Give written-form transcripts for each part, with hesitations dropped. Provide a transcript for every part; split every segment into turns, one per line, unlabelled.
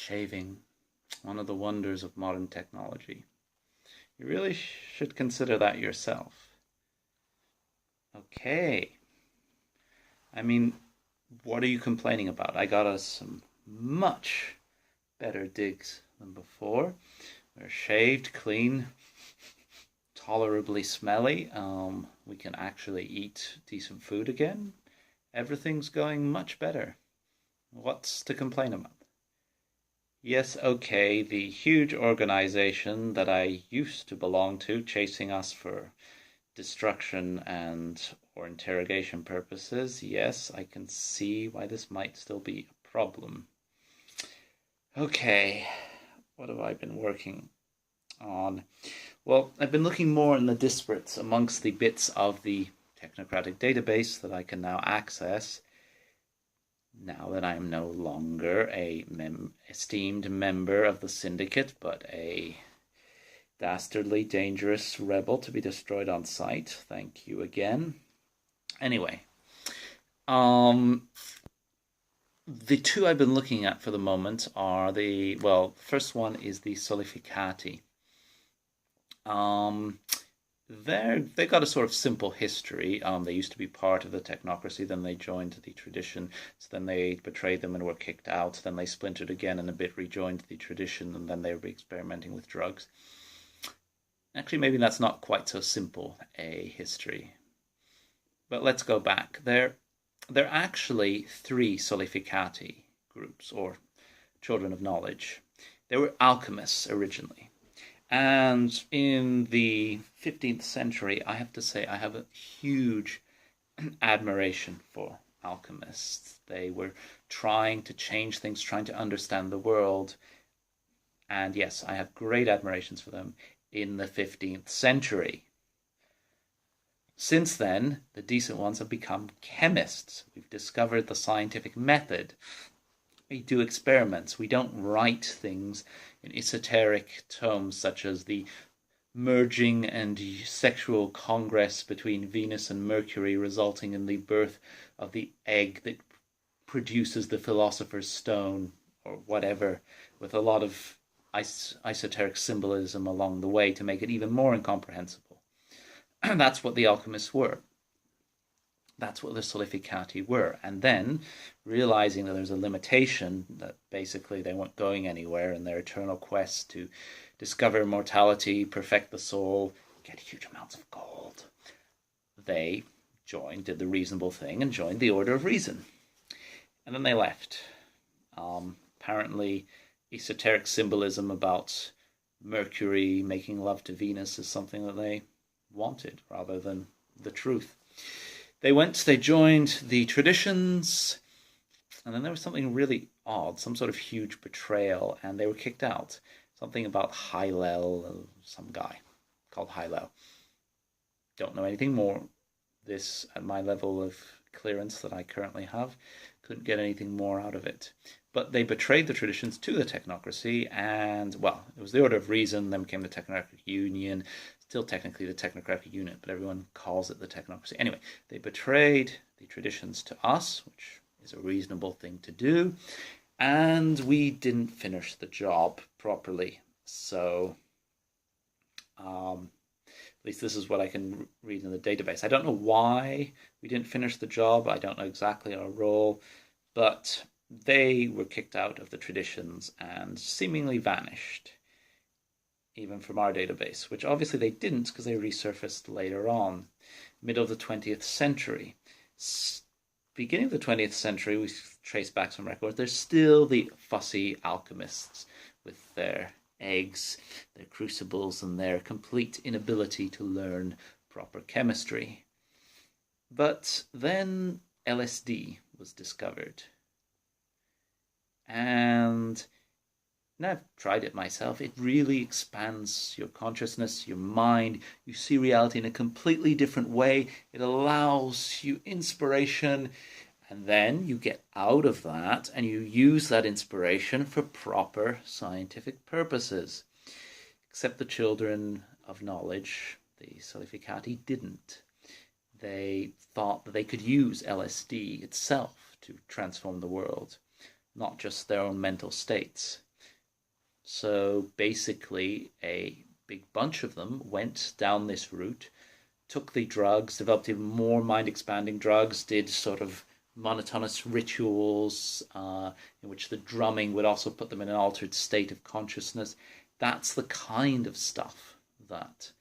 Shaving, one of the wonders of modern technology. You really should consider that yourself. Okay. I mean, what are you complaining about? I got us some much better digs than before. We're shaved, clean, tolerably smelly. We can actually eat decent food again. Everything's going much better. What's to complain about? Yes, okay, the huge organization that I used to belong to, chasing us for destruction and or interrogation purposes, yes, I can see why this might still be a problem. Okay, what have I been working on? Well, I've been looking more in the disparates amongst the bits of the technocratic database that I can now access, now that I'm no longer a esteemed member of the syndicate, but a dastardly, dangerous rebel to be destroyed on sight. Thank you again. Anyway, the two I've been looking at for the moment are first one is the Solificati. They got a sort of simple history. They used to be part of the Technocracy, then they joined the tradition, so then they betrayed them and were kicked out, then they splintered again and a bit rejoined the tradition, and then they were experimenting with drugs. Actually, maybe that's not quite so simple a history. But let's go back. There are actually three Solificati groups, or children of knowledge. They were alchemists originally. And in the 15th century, I have to say I have a huge admiration for alchemists. They were trying to change things, trying to understand the world. And yes, I have great admirations for them in the 15th century. Since then, the decent ones have become chemists. We've discovered the scientific method. We do experiments. We don't write things in esoteric tomes such as the merging and sexual congress between Venus and Mercury, resulting in the birth of the egg that produces the philosopher's stone, or whatever, with a lot of esoteric symbolism along the way to make it even more incomprehensible. That's what the alchemists were. That's what the Solificati were. And then, realizing that there's a limitation, that basically they weren't going anywhere in their eternal quest to discover immortality, perfect the soul, get huge amounts of gold, they did the reasonable thing, and joined the Order of Reason. And then they left. Apparently, esoteric symbolism about Mercury making love to Venus is something that they wanted, rather than the truth. They joined the traditions, and then there was something really odd, some sort of huge betrayal, and they were kicked out. Something about Hillel, some guy called Hillel. Don't know anything more. This, at my level of clearance that I currently have, couldn't get anything more out of it. But they betrayed the traditions to the Technocracy, and, it was the Order of Reason, then became the Technocratic Union, still technically the Technocratic Unit, but everyone calls it the Technocracy. Anyway, they betrayed the traditions to us, which is a reasonable thing to do, and we didn't finish the job properly. So, at least this is what I can read in the database. I don't know why we didn't finish the job. I don't know exactly our role, but they were kicked out of the traditions and seemingly vanished, even from our database, which obviously they didn't because they resurfaced later on, middle of the 20th century. Beginning of the 20th century, we trace back some records, there's still the fussy alchemists with their eggs, their crucibles, and their complete inability to learn proper chemistry. But then LSD was discovered. And now I've tried it myself. It really expands your consciousness, your mind. You see reality in a completely different way. It allows you inspiration. And then you get out of that and you use that inspiration for proper scientific purposes. Except the children of knowledge, the Solificati, didn't. They thought that they could use LSD itself to transform the world, not just their own mental states. So basically, a big bunch of them went down this route, took the drugs, developed even more mind expanding drugs, did sort of monotonous rituals in which the drumming would also put them in an altered state of consciousness. That's the kind of stuff that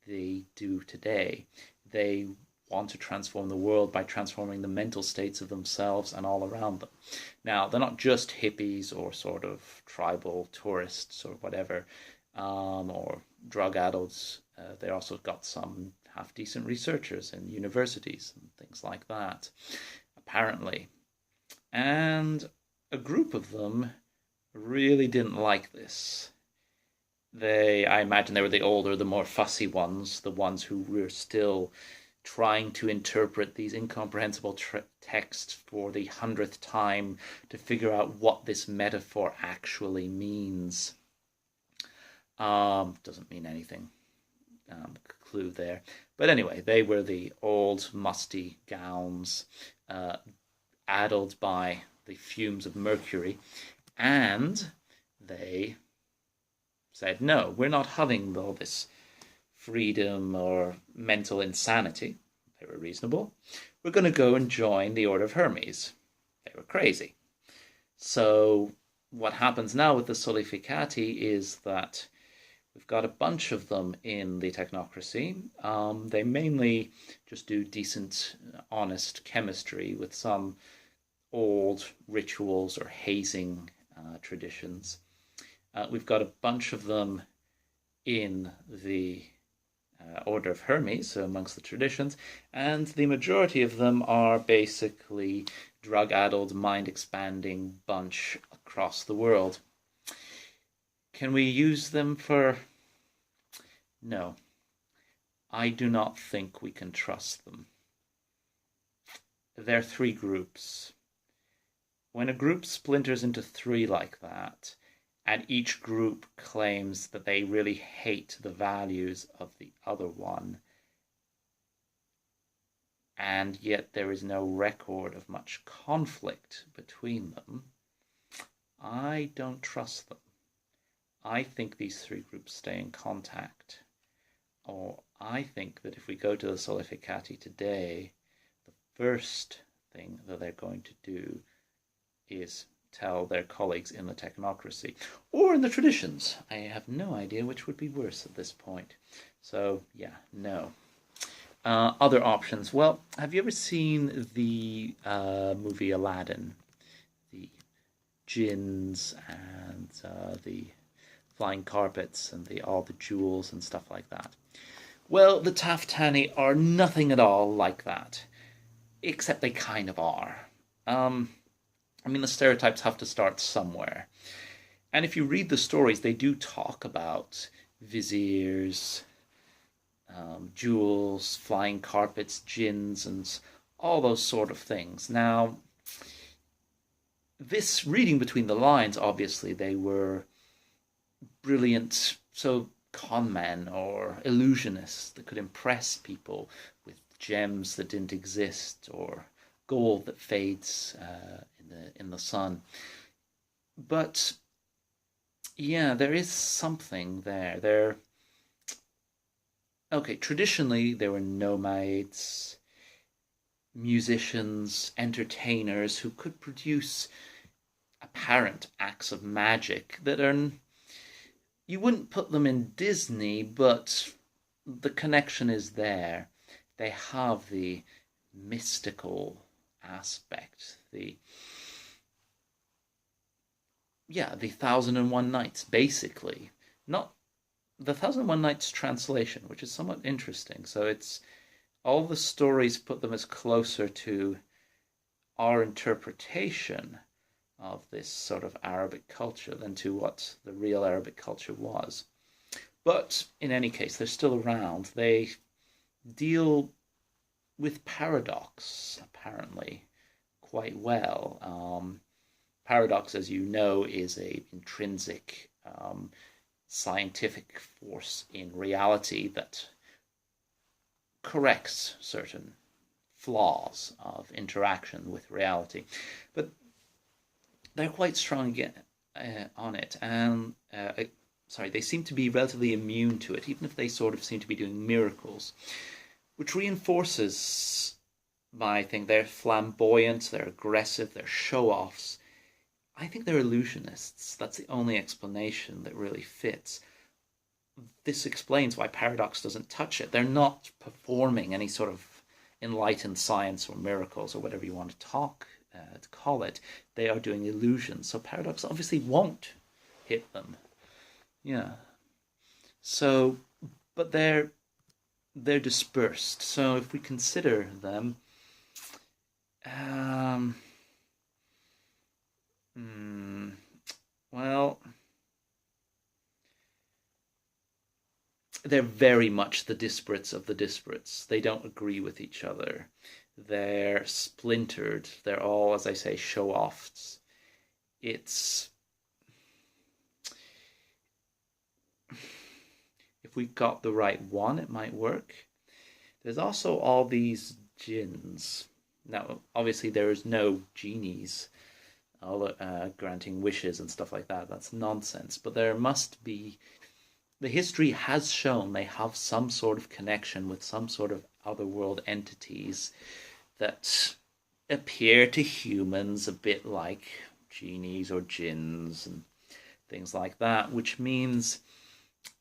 they do today. They want to transform the world by transforming the mental states of themselves and all around them. Now, they're not just hippies or sort of tribal tourists or whatever, or drug addicts. They also got some half-decent researchers in universities and things like that, apparently. And a group of them really didn't like this. I imagine they were the older, the more fussy ones, the ones who were still trying to interpret these incomprehensible texts for the 100th time to figure out what this metaphor actually means. Doesn't mean anything. Clue there. But anyway, they were the old, musty gowns, addled by the fumes of mercury, and they said, no, we're not having all this freedom or mental insanity. They were reasonable. We're going to go and join the Order of Hermes. They were crazy. So what happens now with the Solificati is that we've got a bunch of them in the Technocracy. They mainly just do decent, honest chemistry with some old rituals or hazing traditions. We've got a bunch of them in the Order of Hermes, so amongst the traditions, and the majority of them are basically drug-addled, mind-expanding bunch across the world. Can we use them for... No. I do not think we can trust them. There are three groups. When a group splinters into three like that, and each group claims that they really hate the values of the other one, and yet there is no record of much conflict between them, I don't trust them. I think these three groups stay in contact. Or I think that if we go to the Solificati today, the first thing that they're going to do is tell their colleagues in the Technocracy or in the traditions. I have no idea which would be worse at this point. So, yeah, no. Other options. Well, have you ever seen the movie Aladdin? The jinns and the flying carpets and all the jewels and stuff like that. Well, the Taftâni are nothing at all like that, except they kind of are. I mean, the stereotypes have to start somewhere. And if you read the stories, they do talk about viziers, jewels, flying carpets, jinns, and all those sort of things. Now, this reading between the lines, obviously, they were brilliant, so con men or illusionists that could impress people with gems that didn't exist or gold that fades in the sun. But yeah, there is something there. Okay, traditionally there were nomads, musicians, entertainers who could produce apparent acts of magic that are... You wouldn't put them in Disney, but the connection is there. They have the mystical aspect, the 1001 Nights, basically. Not the 1001 Nights translation, which is somewhat interesting. So it's all the stories put them as closer to our interpretation of this sort of Arabic culture than to what the real Arabic culture was. But in any case, they're still around. They deal with paradox, apparently, quite well. Paradox, as you know, is an intrinsic scientific force in reality that corrects certain flaws of interaction with reality. But they're quite strong on it, and sorry, they seem to be relatively immune to it, even if they sort of seem to be doing miracles, which reinforces my thing. They're flamboyant, they're aggressive, they're show-offs. I think they're illusionists. That's the only explanation that really fits. This explains why Paradox doesn't touch it. They're not performing any sort of enlightened science or miracles or whatever you want to call it. They are doing illusions. So Paradox obviously won't hit them. Yeah. So, but they're dispersed. So if we consider them, well, they're very much the disparates of the disparates. They don't agree with each other. They're splintered. They're all, as I say, show-offs. It's... If we got the right one, it might work. There's also all these jinns. Now, obviously, there is no genies granting wishes and stuff like that. That's nonsense. But there must be... The history has shown they have some sort of connection with some sort of otherworld entities that appear to humans a bit like genies or jinns and things like that, which means,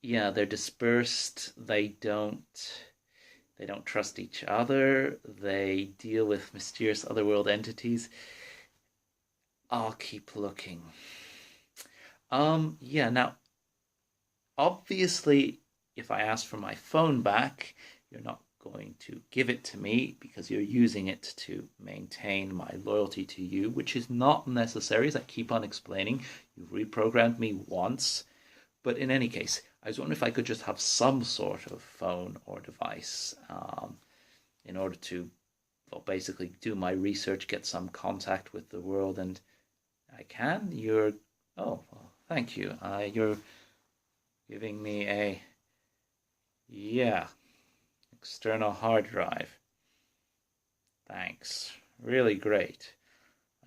yeah, they're dispersed. They don't trust each other. They deal with mysterious otherworld entities. I'll keep looking. Yeah, now, obviously, if I ask for my phone back, you're not going to give it to me because you're using it to maintain my loyalty to you, which is not necessary, as I keep on explaining. You've reprogrammed me once. But in any case, I was wondering if I could just have some sort of phone or device in order to, well, basically do my research, get some contact with the world, and I can. Oh, well, thank you. You're giving me a, yeah, external hard drive. Thanks. Really great.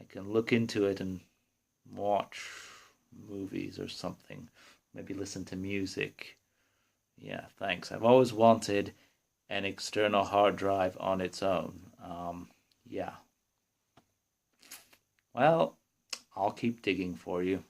I can look into it and watch movies or something. Maybe listen to music. Yeah, thanks. I've always wanted an external hard drive on its own. Yeah. Well, I'll keep digging for you.